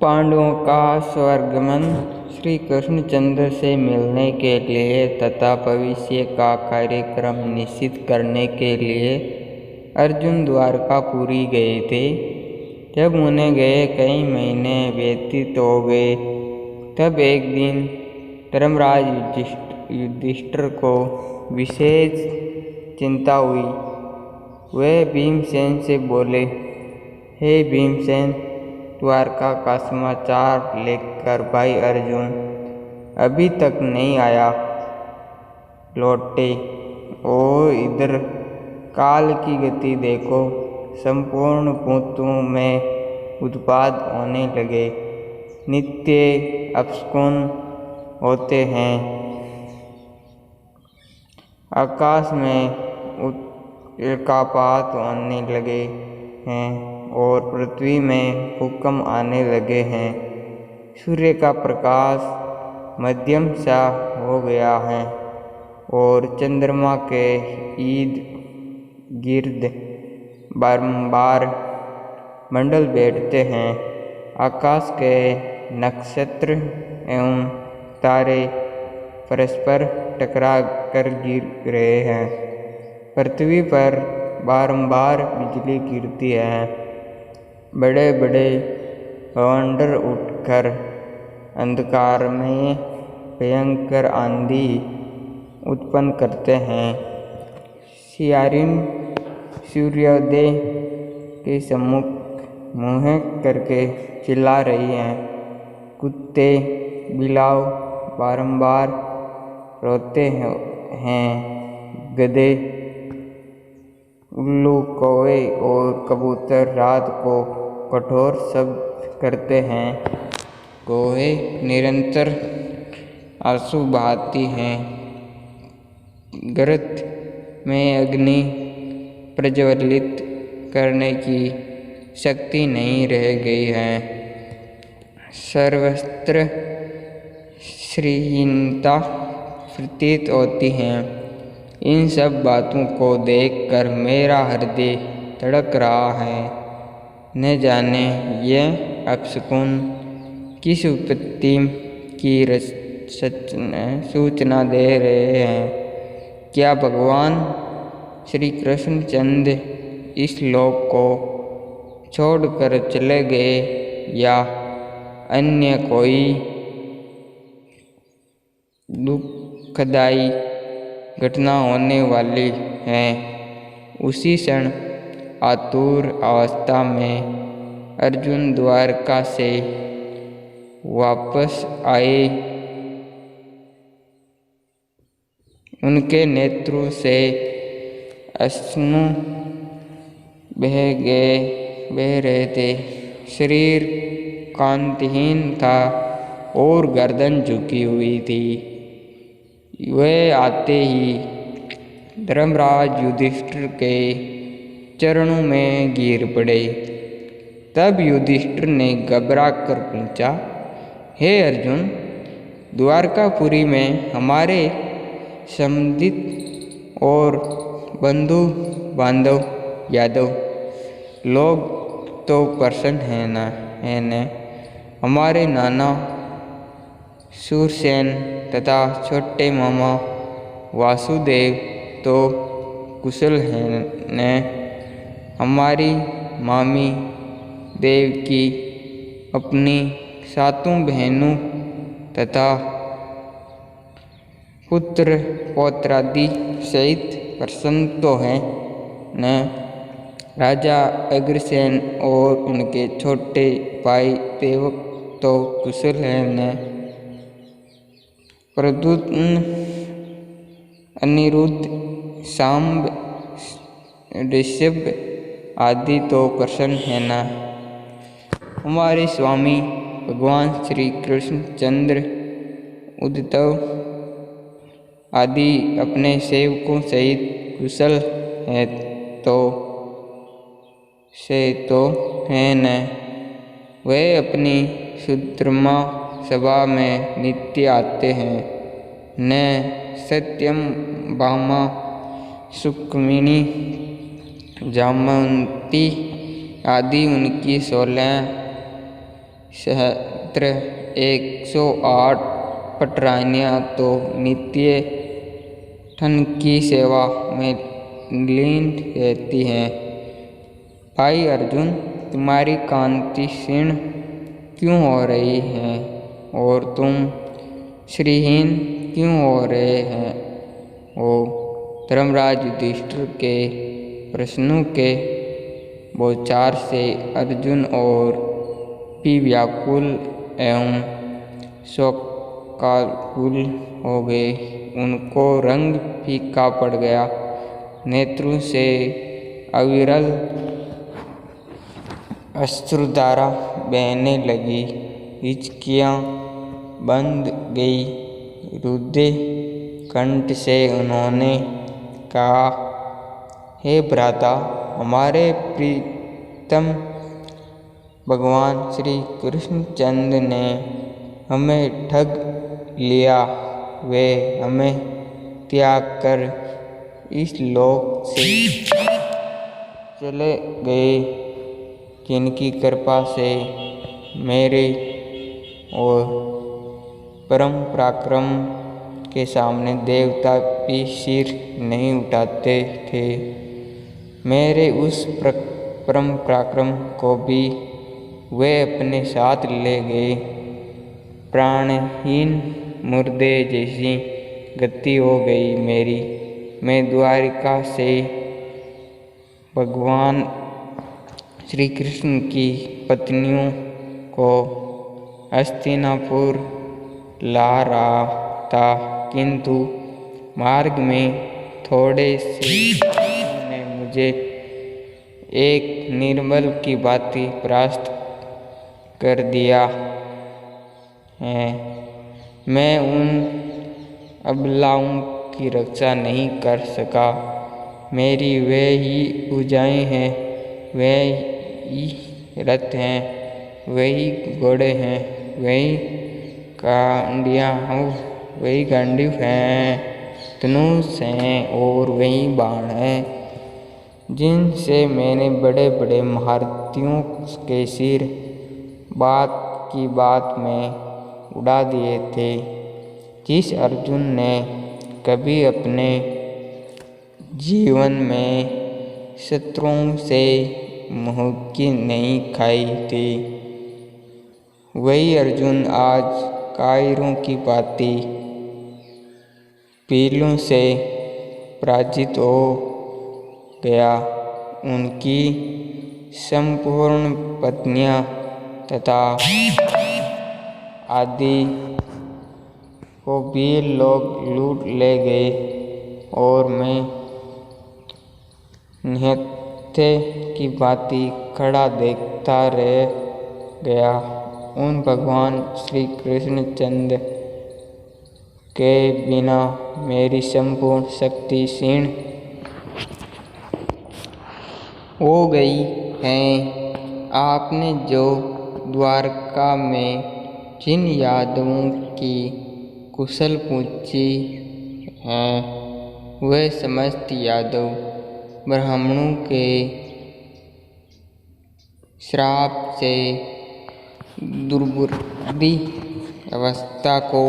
पांडवों का स्वर्गमन श्री कृष्णचंद्र से मिलने के लिए तथा भविष्य का कार्यक्रम निश्चित करने के लिए अर्जुन द्वारकापुरी गए थे। जब उन्हें गए कई महीने व्यतीत हो गए, तब एक दिन धर्मराज युधिष्ठिर को विशेष चिंता हुई। वे भीमसेन से बोले, हे भीमसेन, द्वारका का समाचार लेकर भाई अर्जुन अभी तक नहीं आया लौटे, और इधर काल की गति देखो, संपूर्ण भूतों में उत्पाद होने लगे, नित्य अपस्कुन होते हैं, आकाश में उल्कापात होने लगे हैं और पृथ्वी में भूकंप आने लगे हैं। सूर्य का प्रकाश मध्यम सा हो गया है और चंद्रमा के ईद गिर्द बारंबार मंडल बैठते हैं। आकाश के नक्षत्र एवं तारे परस्पर टकरा कर गिर रहे हैं। पृथ्वी पर बारंबार बिजली गिरती है। बड़े बड़े बवंडर उठकर अंधकार में भयंकर आंधी उत्पन्न करते हैं। सियारिन सूर्योदय के सम्मुख मुँह करके चिल्ला रही हैं। कुत्ते बिलाव बारंबार रोते हैं। गधे, उल्लू, कौवे और कबूतर रात को कठोर शब्द करते हैं। कौवे निरंतर आंसू बहाती हैं। गर्त में अग्नि प्रज्वलित करने की शक्ति नहीं रह गई है। सर्वत्र श्रीहीनता प्रतीत होती है। इन सब बातों को देखकर मेरा हृदय धड़क रहा है। न जाने यह अपशकुन किस विपत्ति की सूचना दे रहे हैं। क्या भगवान श्री कृष्णचंद्र इस लोक को छोड़कर चले गए या अन्य कोई दुखदायी घटना होने वाली है। उसी क्षण आतुर अवस्था में अर्जुन द्वारका से वापस आए। उनके नेत्रों से अश्रु बह रहे थे। शरीर कांतिहीन था और गर्दन झुकी हुई थी। वे आते ही धर्मराज युधिष्ठिर के चरणों में गिर पड़े। तब युधिष्ठिर ने घबरा कर पूछा, हे अर्जुन, द्वारकापुरी में हमारे संबंधित और बंधु बांधव यादव लोग तो प्रसन्न हैं न? हमारे नाना शूरसेन तथा छोटे मामा वासुदेव तो कुशल हैं न? हमारी मामी देवकी अपनी सातों बहनों तथा पुत्र पौत्रादि सहित प्रसन्न तो हैं न? राजा अग्रसेन और उनके छोटे भाई देवक तो कुशल हैं न? प्रद्युम्न, अनिरुद्ध, सांब, ऋषभ आदि तो प्रसन्न है न? हमारे स्वामी भगवान श्री कृष्णचंद्र, उद्धव आदि अपने सेवकों सहित कुशल हैं तो है न? वे अपनी सुद्रमा सभा में नित्य आते हैं न? सत्यम, भामा, सुक्मिणी, जामवंती आदि उनकी 16 सहस्त्र 108 पटरानियाँ तो नित्य ठन की सेवा में लीन रहती हैं। भाई अर्जुन, तुम्हारी कांति क्षीण क्यों हो रही है और तुम श्रीहीन क्यों हो रहे हैं? ओ धर्मराज युधिष्ठिर के प्रश्नों के बौछार से अर्जुन और भी व्याकुल एवं शोकाकुल हो गए। उनको रंग फीका पड़ गया, नेत्रों से अविरल अश्रुधारा बहने लगी, हिचकियाँ बंद गई। रुद्धे कंठ से उन्होंने कहा, हे भ्राता, हमारे प्रीतम भगवान श्री कृष्णचंद्र ने हमें ठग लिया। वे हमें त्याग कर इस लोक से चले गए, जिनकी कृपा से मेरे और परम पराक्रम के सामने देवता भी सिर नहीं उठाते थे। मेरे उस परम पराक्रम को भी वे अपने साथ ले गए। प्राणहीन मुर्दे जैसी गति हो गई मेरी। मैं द्वारिका से भगवान श्री कृष्ण की पत्नियों को हस्तिनापुर ला रहा था, किंतु मार्ग में थोड़े से ने मुझे एक निर्बल की भांति परास्त कर दिया है। मैं उन अबलाओं की रक्षा नहीं कर सका। मेरी वे ही भुजाएं हैं, वे ही रथ हैं, वही घोड़े हैं, वही वही गांडीव हैं, धनुष हैं और वही बाण हैं, जिनसे मैंने बड़े बड़े महारथियों के सिर बात की बात में उड़ा दिए थे। जिस अर्जुन ने कभी अपने जीवन में शत्रुओं से मुक्की नहीं खाई थी, वही अर्जुन आज कायरों की भांति पीलों से पराजित हो गया। उनकी संपूर्ण पत्नियां तथा आदि को भी लोग लूट ले गए और मैं निहत्थे की भांति खड़ा देखता रह गया। उन भगवान श्री कृष्णचंद्र के बिना मेरी संपूर्ण शक्ति क्षीण हो गई है। आपने जो द्वारका में जिन यादवों की कुशल पूछी है, वे समस्त यादव ब्राह्मणों के श्राप से दुर्बुद्धि अवस्था को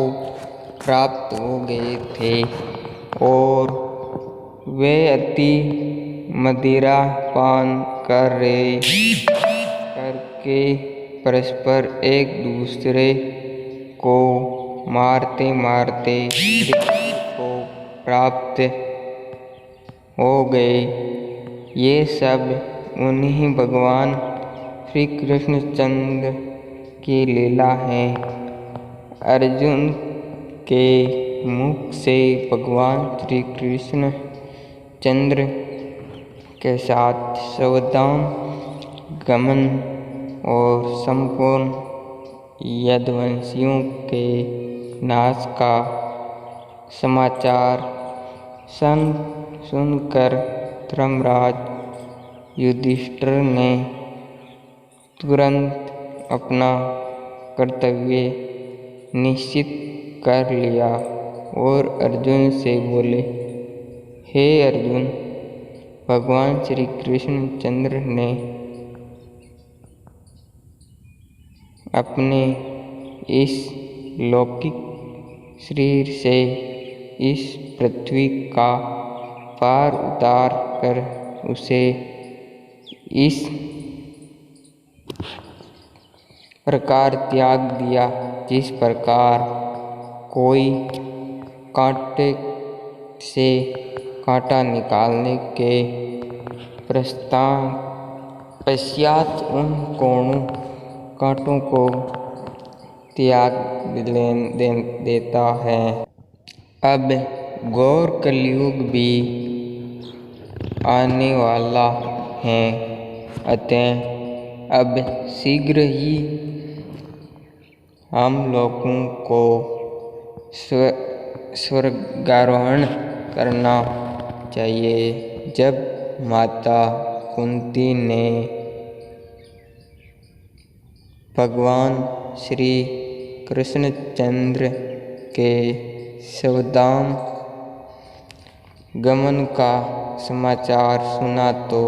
प्राप्त हो गए थे और वे अति मदिरा पान करके परस्पर एक दूसरे को मारते मारते मृत्यु को प्राप्त हो गए। ये सब उन्हीं भगवान श्री कृष्णचंद्र की लीला है। अर्जुन के मुख से भगवान श्री कृष्ण चंद्र के साथ सावधान गमन और संपूर्ण यदुवंशियों के नाश का समाचार सुनकर धर्मराज युधिष्ठिर ने तुरंत अपना कर्तव्य निश्चित कर लिया और अर्जुन से बोले, हे अर्जुन, भगवान श्री कृष्णचंद्र ने अपने इस लौकिक शरीर से इस पृथ्वी का पार उतार कर उसे इस प्रकार त्याग दिया जिस प्रकार कोई कांटे से कांटा निकालने के पश्चात उन कोणों कांटों को त्याग देता है। अब घोर कलयुग भी आने वाला है, अतः अब शीघ्र ही हम लोगों को स्वर्गारोहण करना चाहिए। जब माता कुंती ने भगवान श्री कृष्णचंद्र के स्वधाम गमन का समाचार सुना तो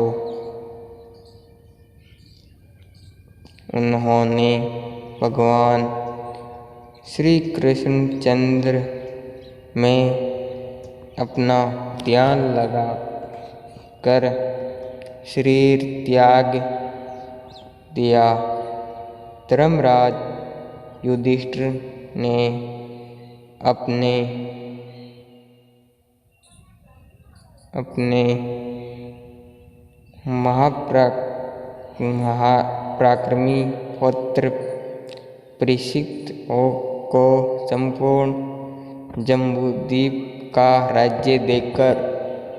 उन्होंने भगवान श्री कृष्णचंद्र में अपना ध्यान लगा कर शरीर त्याग दिया। धर्मराज युधिष्ठिर ने अपने महापराक्रमी पुत्र परीक्षित को संपूर्ण जम्बूद्वीप का राज्य देकर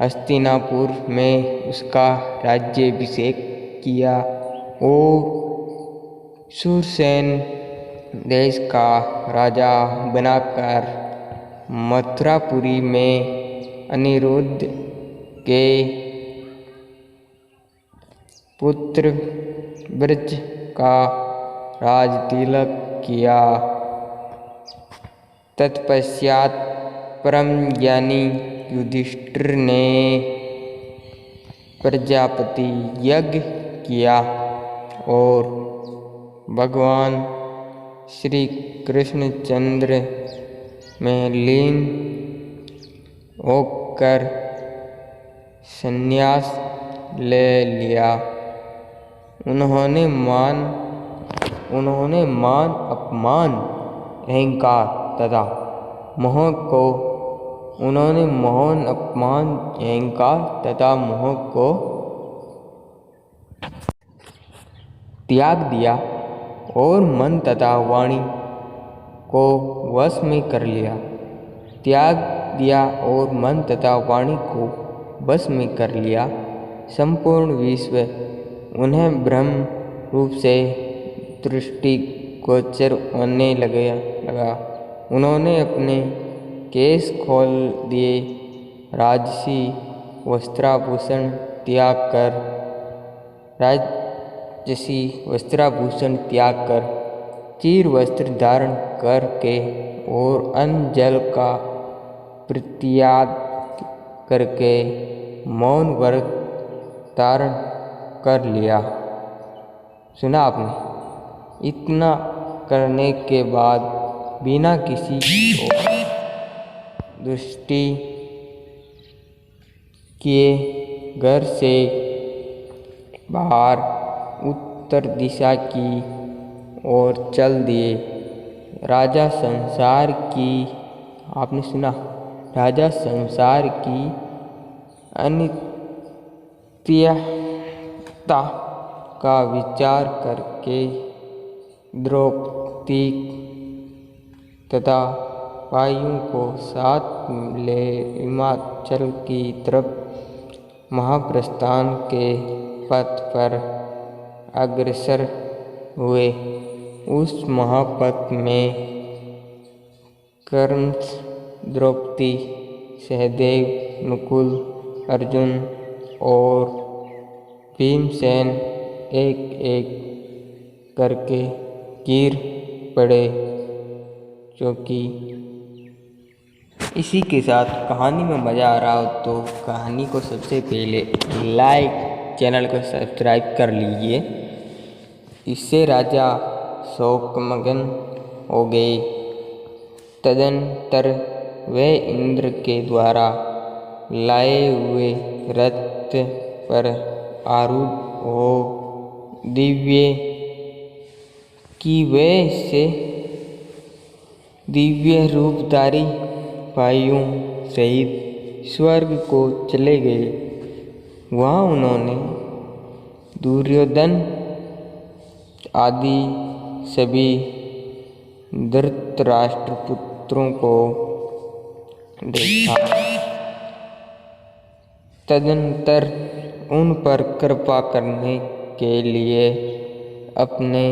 हस्तिनापुर में उसका राज्याभिषेक किया और शूरसेन देश का राजा बनाकर मथुरापुरी में अनिरुद्ध के पुत्र ब्रज का राज तिलक किया। तत्पश्चात परम ज्ञानी युधिष्ठिर ने प्रजापति यज्ञ किया और भगवान श्री कृष्णचंद्र में लीन होकर संन्यास ले लिया। उन्होंने मान अपमान अहंकार तथा मोह को त्याग दिया और मन तथा वाणी को वश में कर लिया। संपूर्ण विश्व उन्हें ब्रह्म रूप से दृष्टिगोचर होने लगा। उन्होंने अपने केश खोल दिए, राजसी वस्त्राभूषण त्याग कर चीर वस्त्र धारण करके और अन्न जल का परित्याग करके मौन व्रत धारण कर लिया। सुना आपने? इतना करने के बाद बिना किसी दृष्टि किए घर से बाहर उत्तर दिशा की ओर चल दिए। राजा संसार की अनित्यता का विचार करके द्रौपदी तथा वायु को साथ ले हिमाचल की तरफ महाप्रस्थान के पथ पर अग्रसर हुए। उस महापथ में कर्ण, द्रौपदी, सहदेव, नकुल, अर्जुन और भीमसेन एक एक करके गिर पड़े। क्योंकि इसी के साथ कहानी में मज़ा आ रहा हो तो कहानी को सबसे पहले लाइक, चैनल को सब्सक्राइब कर लीजिए। इससे राजा शोकमग्न हो गए। तदनंतर वे इंद्र के द्वारा लाए हुए रथ पर आरूढ़ हो दिव्य रूपधारी भाइयों सहित स्वर्ग को चले गए। वहाँ उन्होंने दुर्योधन आदि सभी धृतराष्ट्र पुत्रों को देखा। तदनंतर उन पर कृपा करने के लिए अपने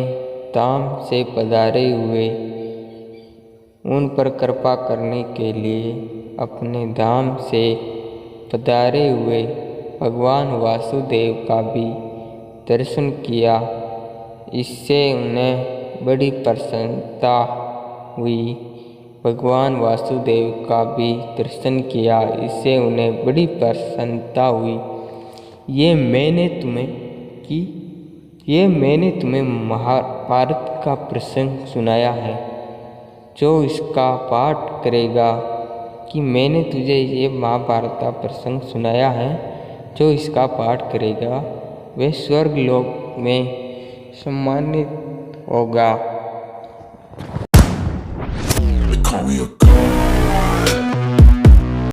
धाम से पधारे हुए भगवान वासुदेव का भी दर्शन किया। इससे उन्हें बड़ी प्रसन्नता हुई। ये मैंने तुम्हें महाभारत का प्रसंग सुनाया है। जो इसका पाठ करेगा मैंने तुझे ये महाभारत का प्रसंग सुनाया है। जो इसका पाठ करेगा वह स्वर्ग लोक में सम्मानित होगा।